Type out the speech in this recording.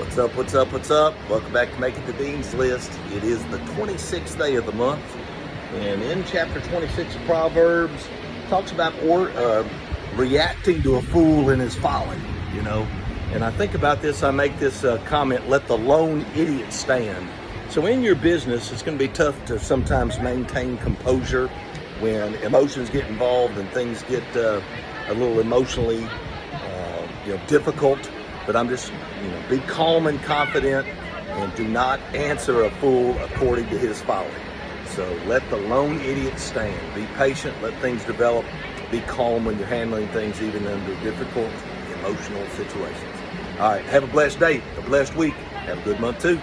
What's up, what's up, what's up? Welcome back to Making the Dean's List. It is the 26th day of the month, and in chapter 26 of Proverbs, it talks about reacting to a fool in his folly, you know. And I think about this, I make this comment, let the lone idiot stand. So in your business, it's going to be tough to sometimes maintain composure when emotions get involved and things get a little emotionally difficult. But I'm just, be calm and confident and do not answer a fool according to his folly. So let the lone idiot stand. Be patient, let things develop. Be calm when you're handling things, even under difficult emotional situations. All right, have a blessed day, a blessed week. Have a good month too.